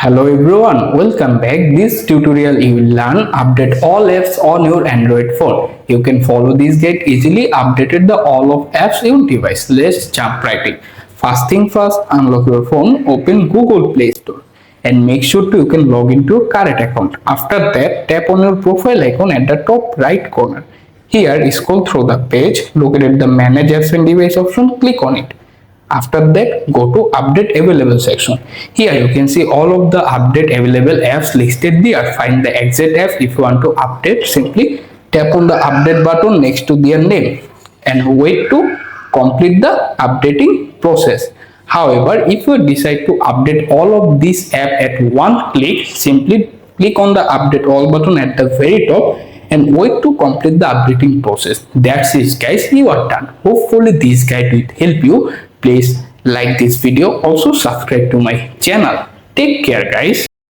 Hello everyone, welcome back. This tutorial you will learn update all apps on your Android phone. You can follow this guide easily updated the all of apps on your device. Let's jump right in. First thing first, unlock your phone, open Google Play Store and make sure you can log into your current account. After that, tap on your profile icon at the top right corner. Here, scroll through the page, located the Manage Apps and Device option, click on it. After that, go to Update Available section. Here you can see all of the update available apps listed there. Find the exact app if you want to update. Simply tap on the update button next to their name and wait to complete the updating process. However, if you decide to update all of these apps at one click, simply click on the Update All button at the very top and wait to complete the updating process. That's it guys, you are done. Hopefully this guide will help you. Please like this video, also subscribe to my channel. Take care guys.